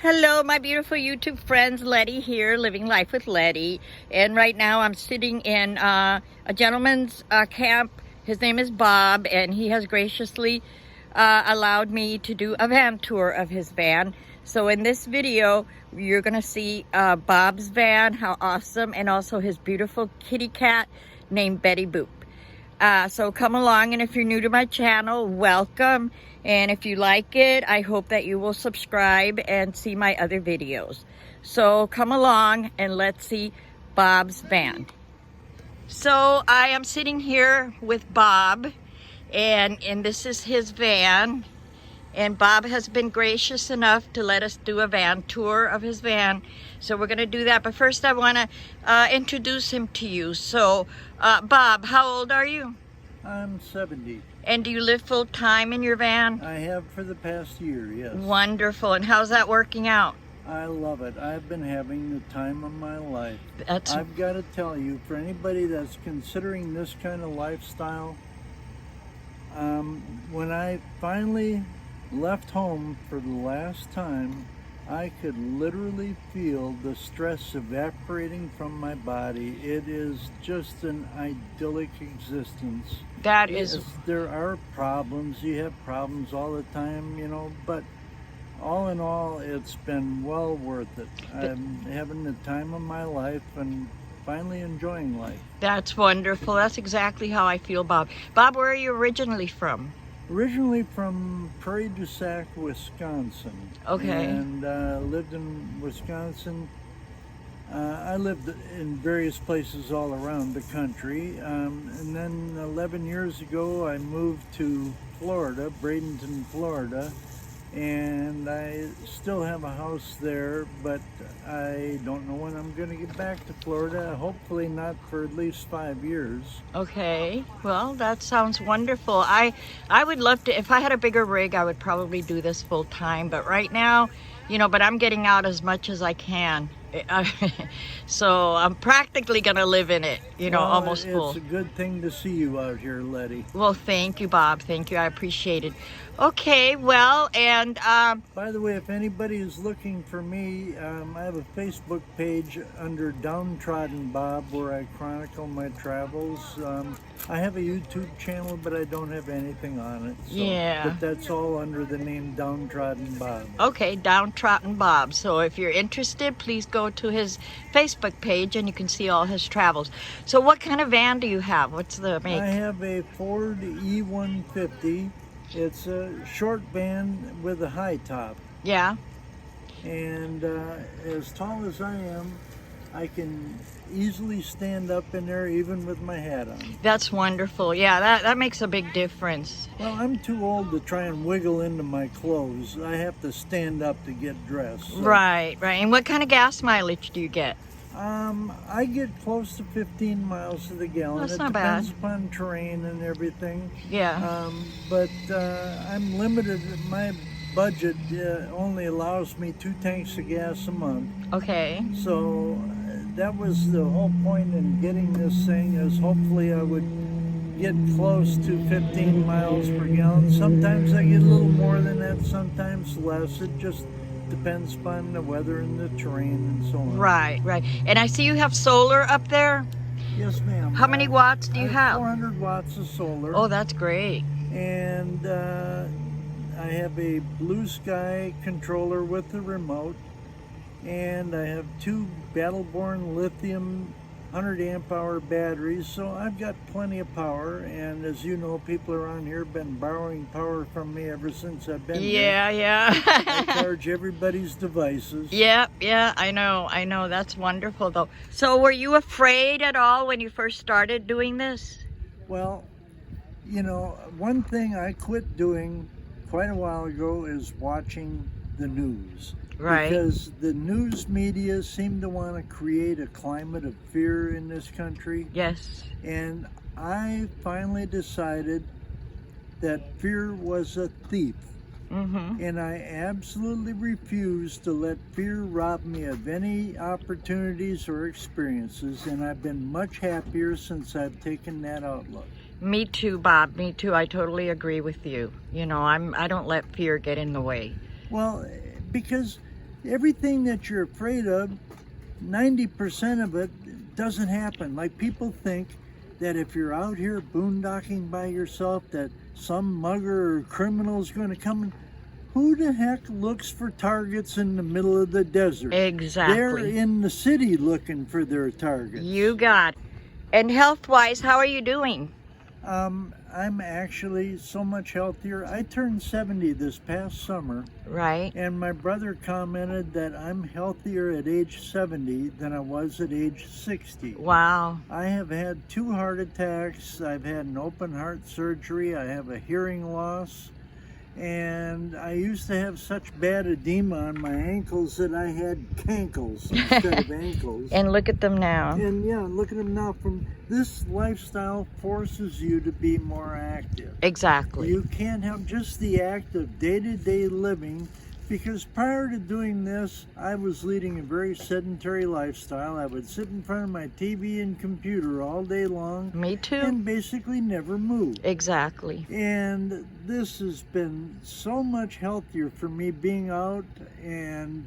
Hello, my beautiful YouTube friends. Letty here, living life with Letty. And right now I'm sitting in a gentleman's camp. His name is Bob, and he has graciously allowed me to do a van tour of his van. So in this video, you're gonna see Bob's van, how awesome, and also his beautiful kitty cat named Betty Boop. So come along, and if you're new to my channel, welcome. And if you like it, I hope that you will subscribe and see my other videos. So come along and let's see Bob's van. So I am sitting here with Bob, and this is his van. And Bob has been gracious enough to let us do a van tour of his van. So we're gonna do that. But first I wanna introduce him to you. So Bob, how old are you? I'm 70. And do you live full time in your van? I have for the past year, yes. Wonderful. And how's that working out? I love it. I've been having the time of my life. That's... I've got to tell you, for anybody that's considering this kind of lifestyle, when I finally left home for the last time, I could literally feel the stress evaporating from my body. It is just an idyllic existence. That is... Yes, there are problems. You have problems all the time, you know, but all in all, it's been well worth it. I'm having the time of my life and finally enjoying life. That's wonderful. That's exactly how I feel, Bob. Bob, where are you originally from? Originally from Prairie du Sac, Wisconsin. Okay. And lived in Wisconsin. I lived in various places all around the country. And then 11 years ago, I moved to Florida, Bradenton, Florida. And I still have a house there, but I don't know when I'm going to get back to Florida. Hopefully not for at least 5 years. Okay, well, that sounds wonderful. I would love to, if I had a bigger rig, I would probably do this full time, but right now, you know, but I'm getting out as much as I can. So I'm practically gonna live in it, you know, Well, almost full. It's a good thing to see you out here, Letty. Well, thank you, Bob. Thank you. I appreciate it. Okay, well, and by the way, if anybody is looking for me, I have a Facebook page under Downtrodden Bob where I chronicle my travels. I have a YouTube channel, but I don't have anything on it. So, yeah. But that's all under the name Downtrodden Bob. Okay, Downtrodden Bob. So if you're interested, please go to his Facebook page and you can see all his travels. So what kind of van do you have? What's the make? I have a Ford E150. It's a short van with a high top. Yeah. And as tall as I am, I can easily stand up in there even with my hat on. That's wonderful. Yeah, that makes a big difference. Well, I'm too old to try and wiggle into my clothes. I have to stand up to get dressed. So. Right. And what kind of gas mileage do you get? I get close to 15 miles to the gallon. That's it not depends bad. upon terrain and everything. Yeah. But I'm limited. My budget only allows me 2 tanks of gas a month. Okay. So that was the whole point in getting this thing, is hopefully I would get close to 15 miles per gallon. Sometimes I get a little more than that, sometimes less. It just depends upon the weather and the terrain and so on. Right. And I see you have solar up there. Yes, ma'am. How many watts do you have? 400 watts of solar. Oh, that's great. And I have a Blue Sky controller with the remote. And I have 2 Battleborn lithium 100 amp hour batteries, so I've got plenty of power. And as you know, people around here have been borrowing power from me ever since I've been here. Yeah. I charge everybody's devices. Yeah, I know. That's wonderful, though. So were you afraid at all when you first started doing this? Well, you know, one thing I quit doing quite a while ago is watching the news. Right. Because the news media seem to want to create a climate of fear in this country. Yes. And I finally decided that fear was a thief. Mm-hmm. And I absolutely refuse to let fear rob me of any opportunities or experiences. And I've been much happier since I've taken that outlook. Me too, Bob. Me too. I totally agree with you. You know, I don't let fear get in the way. Well, because everything that you're afraid of, 90% of it doesn't happen. Like, people think that if you're out here boondocking by yourself, that some mugger or criminal is going to come in. Who the heck looks for targets in the middle of the desert? Exactly. They're in the city looking for their targets. You got it. And health-wise, how are you doing? I'm actually so much healthier. I turned 70 this past summer. Right. And my brother commented that I'm healthier at age 70 than I was at age 60. Wow. I have had 2 heart attacks. I've had an open heart surgery. I have a hearing loss. And I used to have such bad edema on my ankles that I had cankles instead of ankles. And look at them now. And yeah, look at them now. From this lifestyle forces you to be more active. Exactly. You can't help just the act of day-to-day living, because prior to doing this, I was leading a very sedentary lifestyle. I would sit in front of my TV and computer all day long. Me too. And basically never move. Exactly. And this has been so much healthier for me being out, and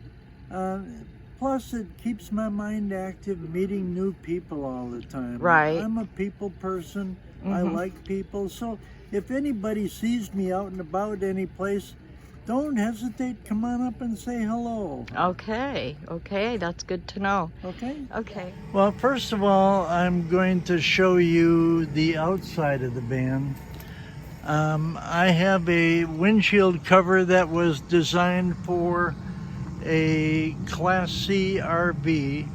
plus it keeps my mind active, meeting new people all the time. Right. I'm a people person. I like people. So if anybody sees me out and about any place, don't hesitate. Come on up and say hello. Okay. Okay. That's good to know. Okay? Okay. Well, first of all, I'm going to show you the outside of the van. I have a windshield cover that was designed for a Class C RV,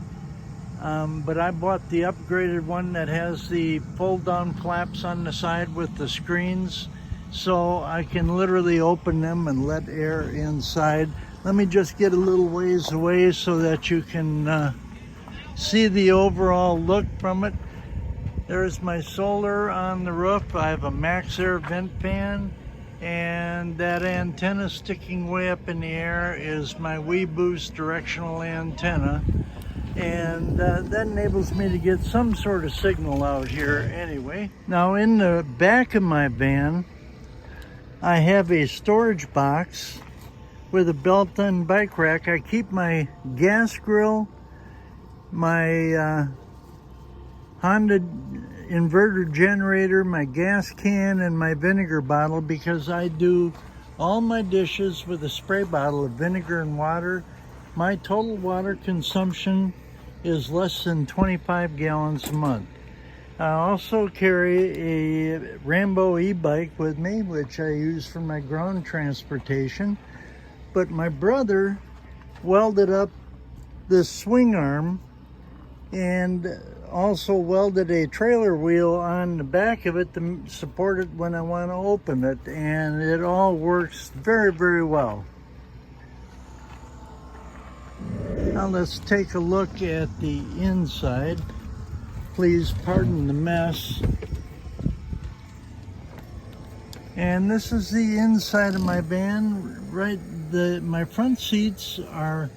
but I bought the upgraded one that has the fold-down flaps on the side with the screens, so I can literally open them and let air inside. Let me just get a little ways away so that you can see the overall look from it. There's my solar on the roof. I have a Max Air vent fan, and that antenna sticking way up in the air is my WeBoost directional antenna, and that enables me to get some sort of signal out here anyway. Now, in the back of my van, I have a storage box with a built-in bike rack. I keep my gas grill, my Honda inverter generator, my gas can, and my vinegar bottle, because I do all my dishes with a spray bottle of vinegar and water. My total water consumption is less than 25 gallons a month. I also carry a Rambo e-bike with me, which I use for my ground transportation. But my brother welded up the swing arm and also welded a trailer wheel on the back of it to support it when I want to open it, and it all works very, very well. Now let's take a look at the inside. Please pardon the mess. And this is the inside of my van. My front seats are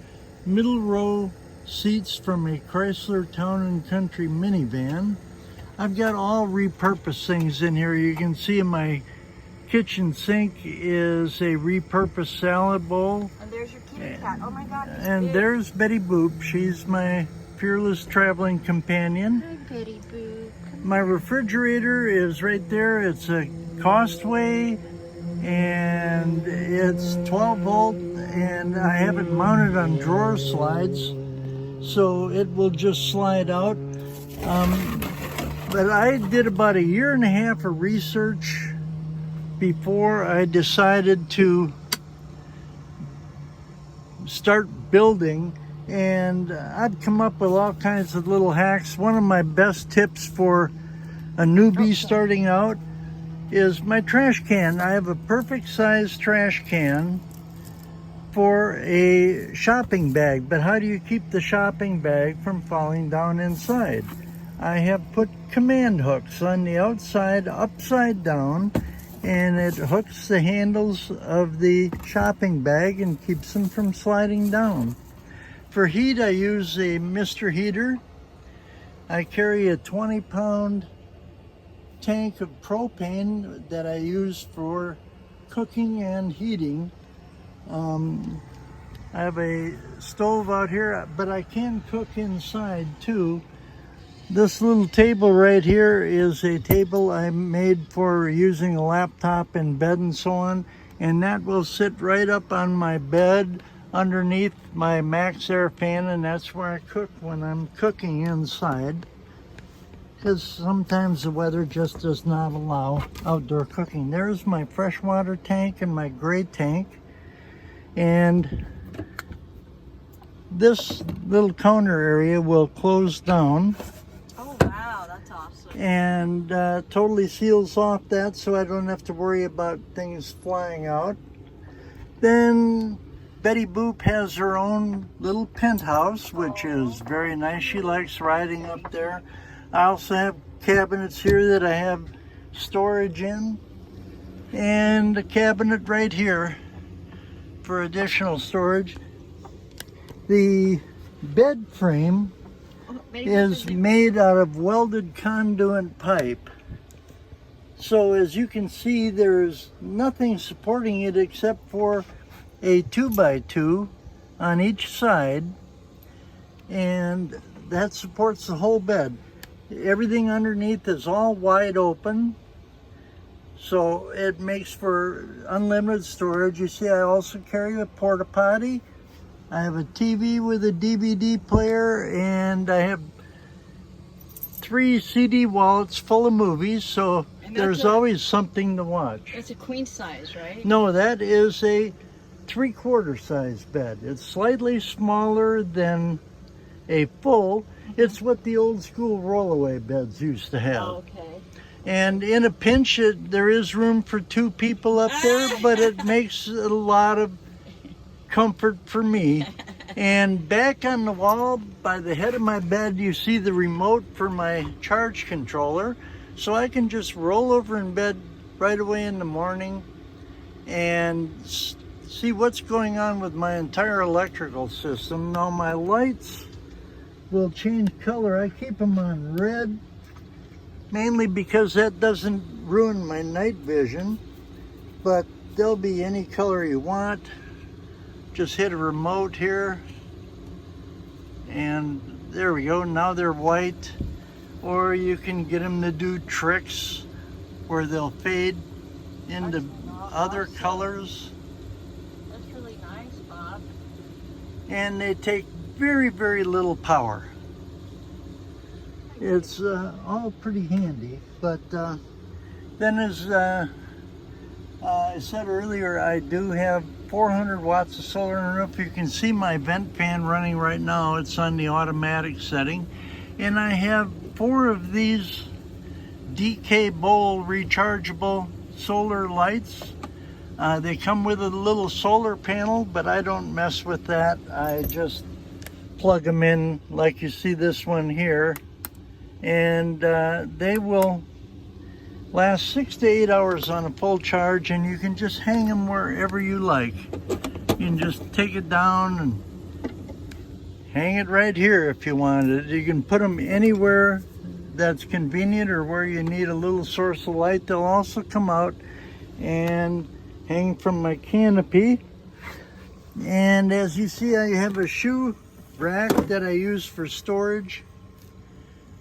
middle row seats from a Chrysler Town & Country minivan. I've got all repurposed things in here. You can see my kitchen sink is a repurposed salad bowl. And there's your kitty cat. Oh my God. And there's Betty Boop. She's my fearless traveling companion. Hi, Betty Boo. My refrigerator is right there. It's a Costway, and it's 12 volt, and I have it mounted on drawer slides, so it will just slide out. But I did about 1.5 years of research before I decided to start building, and I've come up with all kinds of little hacks. One of my best tips for a newbie starting out is my trash can. I have a perfect size trash can for a shopping bag, but how do you keep the shopping bag from falling down inside? I have put command hooks on the outside upside down, and it hooks the handles of the shopping bag and keeps them from sliding down. For heat, I use a Mr. Heater. I carry a 20-pound tank of propane that I use for cooking and heating. I have a stove out here, but I can cook inside too. This little table right here is a table I made for using a laptop in bed and so on, and that will sit right up on my bed underneath my Max Air fan, and that's where I cook when I'm cooking inside, because sometimes the weather just does not allow outdoor cooking. There's my freshwater tank and my gray tank, and this little counter area will close down. Oh wow, that's awesome. And totally seals off that, so I don't have to worry about things flying out. Then Betty Boop has her own little penthouse, which is very nice. She likes riding up there. I also have cabinets here that I have storage in, and a cabinet right here for additional storage. The bed frame is made out of welded conduit pipe. So as you can see, there's nothing supporting it except for a 2x2 on each side, and that supports the whole bed. Everything underneath is all wide open, so it makes for unlimited storage. You see, I also carry a porta potty. I have a TV with a DVD player, and I have 3 CD wallets full of movies, so there's always something to watch. It's a queen size, right? No, that is a 3/4 size bed. It's slightly smaller than a full. It's what the old school rollaway beds used to have. Oh, okay. And in a pinch, there is room for 2 people up there, but it makes a lot of comfort for me. And back on the wall by the head of my bed, you see the remote for my charge controller, so I can just roll over in bed right away in the morning and see what's going on with my entire electrical system. Now my lights will change color. I keep them on red, mainly because that doesn't ruin my night vision, but they'll be any color you want. Just hit a remote here, and there we go. Now they're white, or you can get them to do tricks where they'll fade into other colors. That's really nice, Bob. And they take very, very little power. It's all pretty handy, but then as I said earlier, I do have 400 watts of solar on the roof. You can see my vent fan running right now. It's on the automatic setting. And I have 4 of these DK bowl rechargeable solar lights. They come with a little solar panel, but I don't mess with that. I just plug them in like you see this one here. And they will last 6 to 8 hours on a full charge, and you can just hang them wherever you like. You can just take it down and hang it right here if you wanted. You can put them anywhere that's convenient or where you need a little source of light. They'll also come out and hang from my canopy. And as you see, I have a shoe rack that I use for storage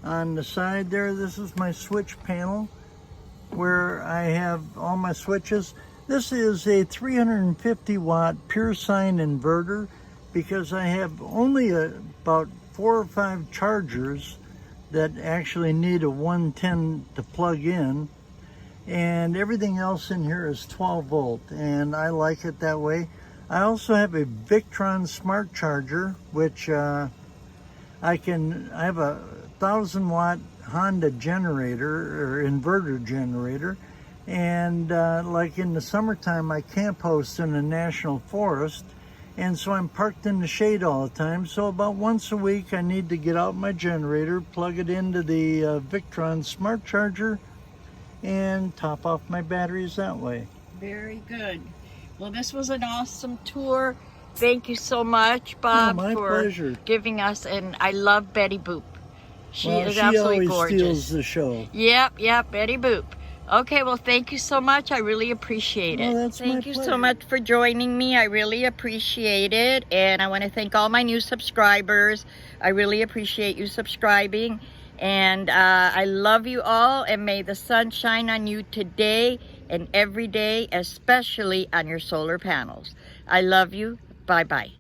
on the side there. This is my switch panel where I have all my switches. This is a 350 watt pure sine inverter because I have only about 4 or 5 chargers that actually need a 110 to plug in, and everything else in here is 12 volt, and I like it that way. I also have a Victron smart charger, which I have a 1,000 watt Honda generator or inverter generator, and like in the summertime I camp host in a national forest, and so I'm parked in the shade all the time. So about once a week I need to get out my generator, plug it into the Victron smart charger, and top off my batteries that way. Very good. Well, this was an awesome tour. Thank you so much, Bob, my for pleasure. giving us, and I love Betty Boop. She is absolutely gorgeous. She always steals the show. Yep, Betty Boop. Okay, well, thank you so much. I really appreciate it. Well, that's Thank my you pleasure. so much for joining me. I really appreciate it. And I want to thank all my new subscribers. I really appreciate you subscribing. And I love you all. And may the sun shine on you today and every day, especially on your solar panels. I love you. Bye-bye.